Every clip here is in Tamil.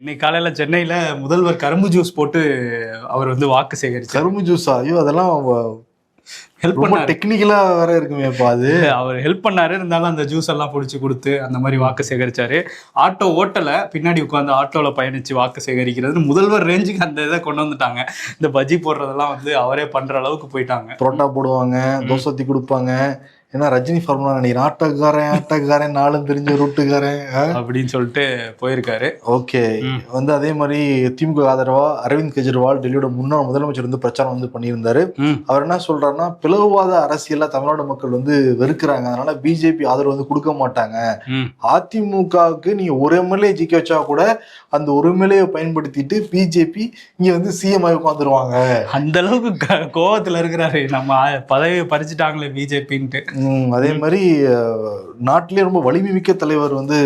இன்னைக்கு காலையில சென்னையில முதல்வர் கரும்பு ஜூஸ் போட்டு அவர் வந்து வாக்கு சேகரிச்சார். கரும்பு ஜூஸா? ஐயோ, அதெல்லாம் ஹெல்ப் ரொம்ப பண்ணாரு. டெக்னிக்கலா வேற இருக்குமேப்பா அது. அவர் ஹெல்ப் பண்ணாரு, இருந்தாலும் அந்த ஜூஸ் எல்லாம் பிடிச்சி கொடுத்து அந்த மாதிரி வாக்கு சேகரிச்சாரு. ஆட்டோ ஓட்டல, பின்னாடி உட்காந்து ஆட்டோல பயணிச்சு வாக்கு சேகரிக்கிறது முதல்வர் ரேஞ்சுக்கு அந்த இதை கொண்டு வந்துட்டாங்க. இந்த பஜ்ஜி போடுறதெல்லாம் வந்து அவரே பண்ற அளவுக்கு போயிட்டாங்க. புரோட்டா போடுவாங்க, தோசை ஊத்தி கொடுப்பாங்க. ஏன்னா ரஜினி ஃபார்முலா நினைக்கிறேன், ஆட்டோக்காரன் நாளும் தெரிஞ்ச ரூட்டுக்காரன் அப்படின்னு சொல்லிட்டு போயிருக்காரு. ஓகே. வந்து அதே மாதிரி திமுக ஆதரவா அரவிந்த் கெஜ்ரிவால் டெல்லியோட முன்னாள் முதலமைச்சர் வந்து பிரச்சாரம் வந்து பண்ணியிருந்தாரு. அவர் என்ன சொல்றாருன்னா, பிளவுவாத அரசியல தமிழ்நாடு மக்கள் வந்து வெறுக்கிறாங்க, அதனால பிஜேபி ஆதரவு வந்து கொடுக்க மாட்டாங்க. அதிமுகவுக்கு நீங்க ஒரு எம்எல்ஏ ஜிக்க வச்சா கூட அந்த ஒரு எம்எல்ஏ பயன்படுத்திட்டு பிஜேபி இங்க வந்து சிஎம் ஆகி உட்காந்துருவாங்க. அந்த அளவுக்கு கோவத்துல இருக்கிறாரு, நம்ம பதவியை பறிச்சுட்டாங்களே பிஜேபின்ட்டு. அதே மாதிரி நாட்டிலேயே ரொம்ப வலிமை மிக்க தலைவர் வந்து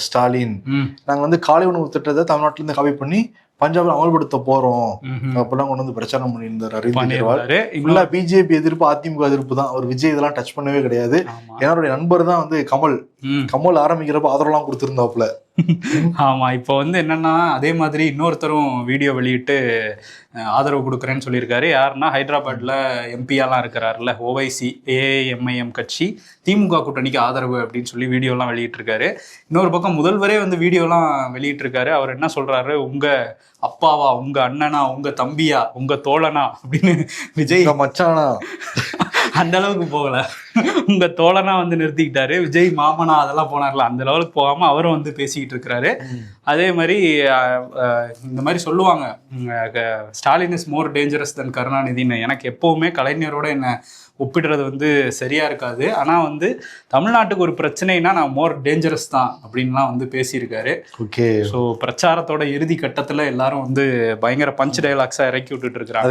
ஸ்டாலின். நாங்க வந்து காலை உணவு திட்டத்தை தமிழ்நாட்டில இருந்து காப்பி பண்ணி பஞ்சாப்ல அமல்படுத்த போறோம் அப்பெல்லாம் கொண்டு வந்து பிரச்சாரம் பண்ணியிருந்தார் அரவிந்த் கெஜ்ரிவால். பிஜேபி எதிர்ப்பு, அதிமுக எதிர்ப்பு தான். அவர் விஜய் இதெல்லாம் டச் பண்ணவே கிடையாது. என்னுடைய நண்பர் தான் வந்து கமல் ஆரம்பிக்கிறப்ப ஆதரவுலாம் கொடுத்திருந்தாப்புல. ஆமா, இப்போ வந்து என்னன்னா அதே மாதிரி இன்னொருத்தரும் வீடியோ வெளியிட்டு ஆதரவு கொடுக்குறேன்னு சொல்லியிருக்காரு. யாருன்னா ஹைதராபாத்ல எம்பியாலாம் இருக்கிறாருல, ஓவைசி ஏஐஎம்ஐஎம் கட்சி திமுக கூட்டணிக்கு ஆதரவு அப்படின்னு சொல்லி வீடியோலாம் வெளியிட்டிருக்காரு. இன்னொரு பக்கம் முதல்வரே வந்து வீடியோலாம் வெளியிட்டிருக்காரு. அவர் என்ன சொல்றாரு, உங்க அப்பாவா, உங்க அண்ணனா, உங்க தம்பியா, உங்க தோழனா அப்படின்னு விஜய் மச்சானா அந்த அளவுக்கு போகல, உங்க தோழனா வந்து நிறுத்திக்கிட்டாரு. விஜய் மாமனா அதெல்லாம் போனார்ல, அந்த லெவலுக்கு போகாம அவரும் வந்து பேசிக்கிட்டு இருக்கிறாரு. அதே மாதிரி இந்த மாதிரி சொல்லுவாங்க, ஸ்டாலின் இஸ் மோர் டேஞ்சரஸ் தென் கருணாநிதினு. எனக்கு எப்பவுமே கலைஞரோட என்ன ஒப்பிடுறது வந்து சரியா இருக்காது, ஆனா வந்து தமிழ்நாட்டுக்கு ஒரு பிரச்சனைனா நான் மோர் டேஞ்சரஸ் தான் அப்படின்லாம் வந்து பேசியிருக்காரு. ஓகே. ஸோ பிரச்சாரத்தோட இறுதி கட்டத்துல எல்லாரும் வந்து பயங்கர பஞ்ச் டயலாக்ஸா இறக்கி விட்டுட்டு இருக்கிறாங்க.